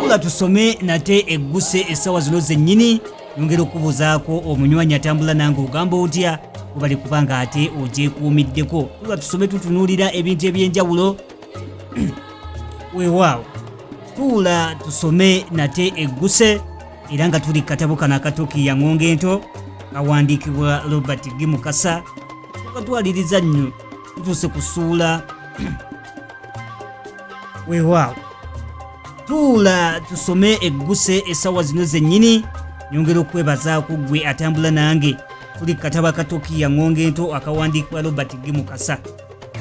Tula tusome nate egguse essawa zino zennyini yongera okubuuzaako omunywanyi atambula nange ogamba otya bali kubanga ate ogyekuumiddeko. Tula tusome tutunuulira ebintu ebyenjawulo weewaawo. Tula tusome nate egguse era nga tuli katabo kano akatokiya ngonge ento kawandiikibwa Robert G. Mukasa. Tukatwaliriza nnyo tutuuse ku ssuula weewaawo. Tula tusome egguse essawa zino zennyini nyongera okwebazaako ggwe atambula nange. Tuli katabo akatokiya ngonge ento akawandiikibwa Robert G. Mukasa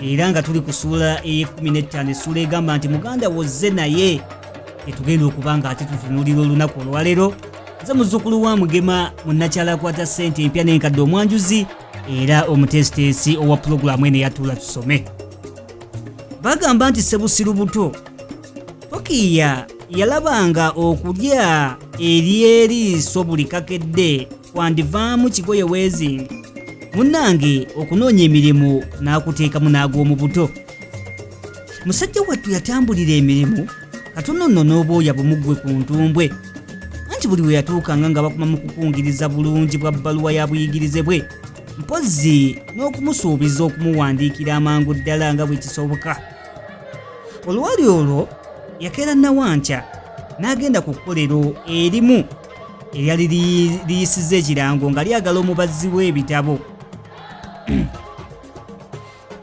era nga tuli ku ssuula ey'15 essuula egamba nti muganda wozze naye etugenda okuba nga ate tutunuulira olunaku olwaleero. Nze muzzukulu wa Mugema munnakyala akwata ssente empya n'enkadde omwanjuzi era omutesiteesi owa pulogulaamu eno eyatula tusome. Bagamba nti Ssebusiru buto Tokiya yalabanga okulya eriiso buli kakedde kwandivaamu kigoye weezingi. Munnange okunoonya emirimu n'akuteekamu n'ag'omu buto. Musajja wattu yatambulira emirimu katono nno n'obwoya bumuggwe ku ntumbwe anti buli we yatuukanga nga bakuma mu kukungiriza bulungi bwa bbaluwa ya buyigirize bwe mpozzi n'okumusuubiza okumuwandiikira amangu ddala nga bwe kisoboka. Olwali olwo yakeera Nawankya n'agenda ku kkolero erimu eryali liyisiza ekirango nga lyagala omubazzi w'ebitabo.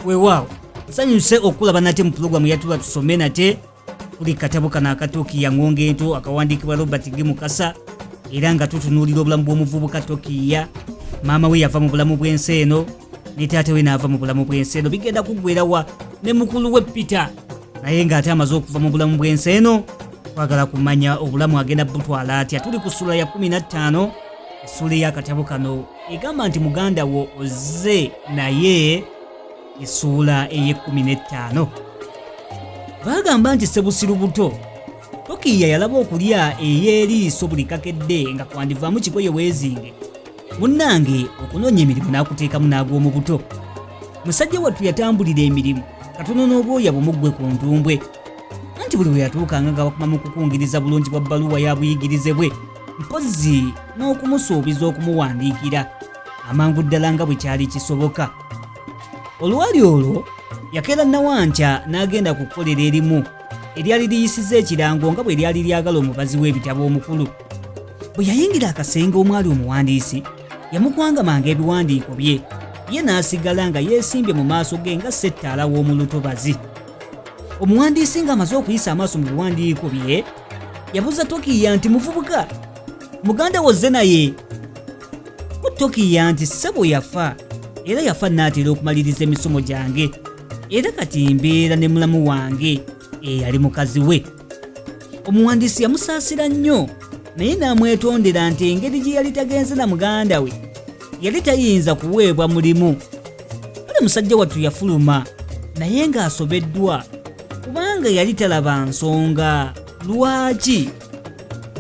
Weewaawo nsanyuse okulaba nate mu pulogulaamu yatula tusome nate. Tuli katabo kano akatokiya ngonge ento akawandiikibwa Robert G. Mukasa era nga tutunuulira obulamu bw'omuvubuka Tokiya. Maama we yava mu bulamu bw'ensi eno ne taata we n'ava mu bulamu bw'ensi eno bigenda kuggwerawa ne mukulu we Peter naye ng'ate amaze okuva mu bulamu bw'ensi eno twagala kumanya obulamu agenda butwala atya. Tuli ku ssuula ya 15 essuula ey'akatabo kano egamba nti muganda wo ozze naye essuula ey'15. Bagamba nti Ssebusiru buto Tokiya yalaba okulya ey'eriiso buli kakedde nga kwandivaamu kigoye weezinge. Munnange okunoonya emirimu n'akuteekamu n'ag'omu buto. Musajja wattu yatambulira emirimu katono n'obwoya bumuggwe ku ntumbwe anti buli we yatuukanga nga bakuma mu kukungiriza bulungi bwa bbaluwa ya buyigirize bwe mpozzi n'okumusuubiza okumuwandiikira amangu ddala nga bwe kyali kisoboka. Olwali olwo yakeera Nawankya n'agenda ku kkolero erimu eryali liyisiza ekirango nga bwe lyali lyagala omubazi w'ebitabo omukulu. Bwe yayingira akasenge omwali omuwandiisi yamukwangamanga ebiwandiiko bye ye n'asigala nga yeesimbye mu maaso ge nga settaala w'omu lutobazi. Omuwandiisi ng'amaze okuyisa amaaso mu biwandiiko bye yabuuza Tokiya nti muvubuka muganda wozze naye? Ku Tokiya nti ssebo yafa era yafa n'atera okumaliriza emisomo gyange era kati mbeera ne mulamu wange eyali mukazi we. Omuwandiisi yamusaasira nnyo naye n'amwetondera nti engeri gye yali tagenze na muganda we yali tayinza kuweebwa mulimu. Kale musajja wattu yafuluma naye ng'asobeddwa kubanga yali talaba nsonga lwaki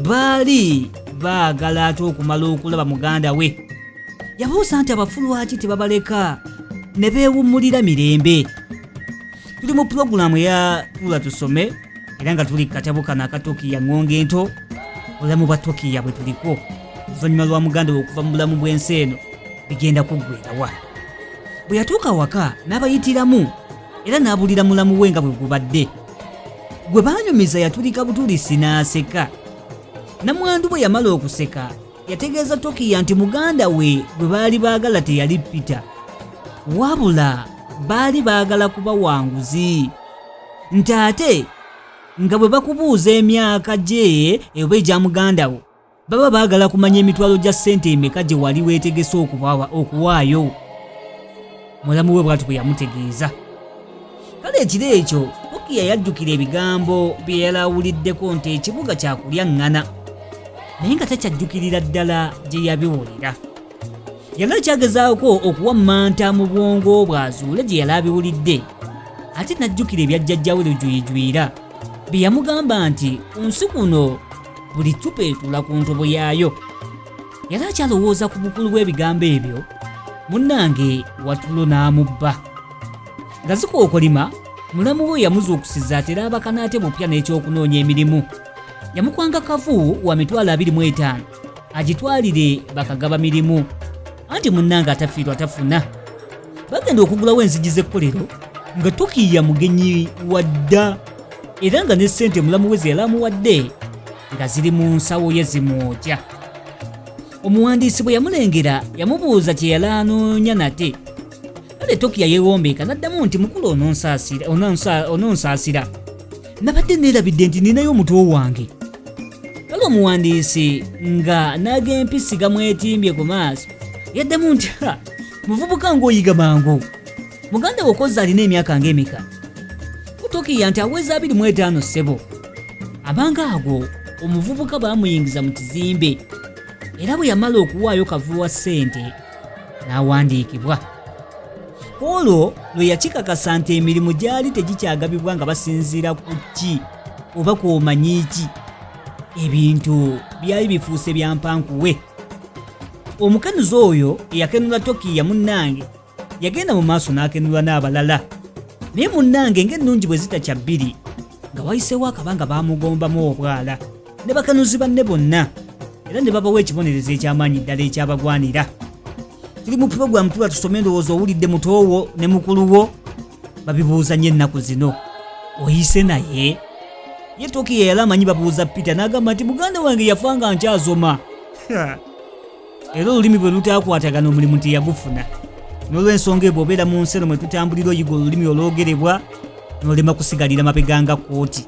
baali baagala ate okumala okulaba muganda we. Yabuuza nti abafu lwaki tebabaleka ne beewummulira mirembe. Tuli mu pulogulaamu ya Tula tusome era nga tuli katabo kano akatokiya ngonge ento obulamu bwa Tokiya bwe tuliko oluvannyuma lwa muganda we okuva mu bulamu bw'ensi eno bigenda kuggwerawa. Bwe yatuuka waka n'abayitiramu era n'abulira mulamu we nga bwe gubadde. Gwe baanyumiza yatulika butulisi n'aseka. Namwandu bwe yamala okuseka yategeeza Tokiya nti muganda we gwe baali baagala teyali Peter wabula baali baagala kuba wanguzi nti ate nga bwe bakubuuza emyaka gye oba egya muganda wo baba baagala kumanya emitwalo gya ssente emeka gye wali weetegese okuwaayo. Mulamu we bw'atyo bwe yamutegeeza. Kale ekiro ekyo Tokiya yajjukira ebigambo bye yali awuliddeko nti ekibuga kyakulya ŋŋana naye nga takyajjukirira ddala gye yabiwulira. Yali akyagezaako okuwammanta mu bwongo bw'azuule gye yali abiwulidde ate n'ajjukira ebya jjajjawe Lujuyijuyira bye yamugamba nti ku nsi kuno buli ccupa etuula ku ntobo yaayo. Yali akyalowooza ku bukulu bw'ebigambo ebyo munnange watulo n'amubba. Nga zikookolima mulamu we yamuzuukusiza atera abakanaate mupya n'ekyokunoonya emirimu yamukwanga kavu wa mitwalo 25 agitwalire bakagaba mirimu, anti munnange atafiirwa tafuna. Bagenda okugulawo enzigi z'ekkolero nga Tokiya mugenyi wadda, era nga ne ssente mulamu we ze yalamuwadde nga ziri mu nsawo ye zimwokya. Omuwandiisi bwe yamulengera yamubuuza kye yali anoonya nate. Kale Tokiya yeewombeeka n'addamu nti mukulu ononsaasira, nabadde neerabidde nti ninayo omutwe wange. Kale omuwandiisi nga n'agempisi gamwetimbye ku maaso yaddamu nti muvubuka ng'oyiga mangu, muganda wo kozza alina emyaka ng'emeka? Tokiya nti aweza 25 ssebo. Abanga ago omuvubuka baamuyingiza mu kizimbe, era bwe yamala okuwaayo kavu wa ssente n'awandiikibwa. Olwo lwe yakikakasa nti emirimu gyali tegikyagabibwa nga basinziira ku ki oba kw'omanyi ki. Ebintu byali bifuuse bya mpankuwe. Omukenuzi oyo eyakenula Tokiya munnange yagenda mu maaso n'akenula n'abalala, naye munnange ng'ennungi bwe zitakya bbiri nga wayiseewo akabanga baamugombamu obwala ne bakanuzi banne bonna, era ne babawa ekibonerezo eky'amaanyi ddala ekyabagwanira. Tuli mu pulogulamu tuba tusome ndowooza owulidde mutowo ne mukulu wo babibuuza nnyo ennaku zino. Oyise naye? Ye Tokiya yali amanyi babuuza Peter n'agamba nti muganda wange yafa nga nkyazoma. Era olulimi bwe lutaakwatagana omulimu teyagufuna. N'olw'ensonga ebwo obeera mu nsi eno mwe tutambulira oyiga olulimi olwogerebwa n'olema kusigalira mabega nga kkooti.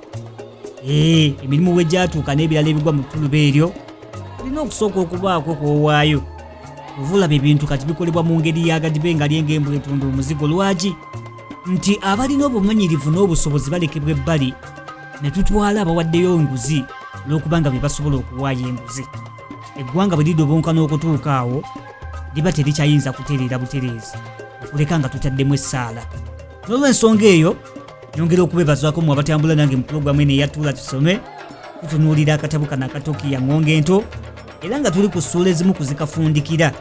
Emirimu we gyatuuka n'ebirala ebigwa mu ttuluba eryo olina okusooka okubaako kw'owaayo. Ovulaba ebintu kati bikolebwa mu ngeri y'agadibe nga lyengembwa etunda omuzigo. Lwaki? Nti abalina obumanyirivu n'obusobozi balekebwa ebbali ne tutwala abawaddeyo enguzi olw'okuba nga be basobola okuwaayo enguzi. Eggwanga bwe lidobonkana okutuuka awo liba terikyayinza kutereera butereezi okuleka nga tutaddemu essaala. N'olw'ensonga eyo nyongera okubeebazaako mu abatambula nange mu pulogulamu eno eyatuula tusome, tutunuulira akatabo kano aka Tokiya Ngonge Ento, era nga tuli ku ssuula ezimu kuzikafundikira.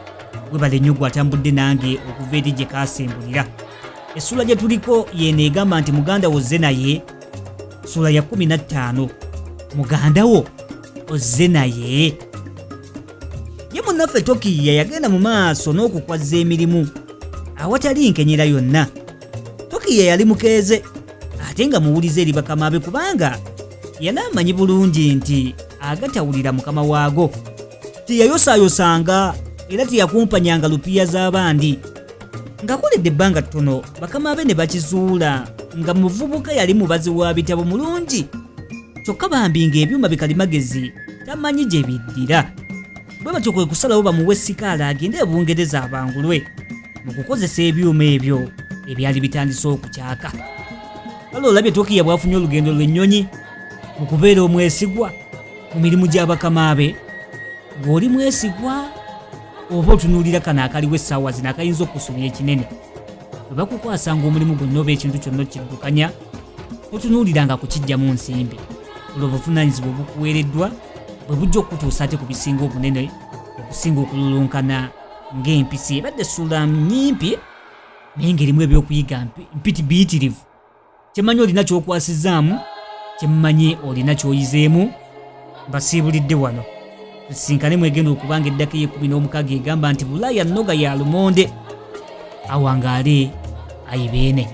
Webale nnyo gwe atambudde nange okuva eri gye kaasembulira. Essuula gye tuliko yeeno egamba nti muganda wo ozze naye, ssuula ya 15, muganda wo ozze naye. Ye munnaffe Tokiya yagenda mu maaso n'okukwaza emirimu awatali nkenyera yonna. Tokiya yali mukeeze ate nga muwulize eri bakama be, kubanga yali amanyi bulungi nti agatawulira mukama waago teyayosaayosanga era teyakumpanyanga lupiya z'abandi. Ng'akoledde ebbanga ttono bakama be ne bakizuula nga muvubuka yali mubazi wa bitabo mulungi, kyokka bambi ng'ebyuma bikalimagezi tamanyi gye biddira. Bwe batyo kwe kusalawo bamuwe sikaala agende ebungereza abangulwe mu kukozesa ebyuma ebyo ebyali bitandise okukyaka. Kale olabye Tokiya bw'afunye olugendo lw'ennyonyi mu kubeera omwesigwa mu mirimu gy'abakama be. Ng'oli mwesigwa oba otunuulira kano akaliwo essaawa zino akayinza okukusumya ekinene, bwe bakukwasanga omulimu gwonna oba ekintu kyonna okiddukanya otunuuliranga kukiggyamu nsimbi. Olwo obuvunaanyizibwa obukuweereddwa bwe bujja okutuusa ate ku bisinga obunene okusinga okululunkana ng'empisi. Ebadde essuula nnyimpi naye ng'erimu ebyokuyiga mpiti biyitirivu. Kyemmanyi olina ky'okwasizaamu, kyemmanyi olina ky'oyizeemu. Mbasiibulidde wano tusisinkane mwegenda okubanga eddaka e16 egamba nti Bulaaya nnoga ya lumonde awangaale ayibeene.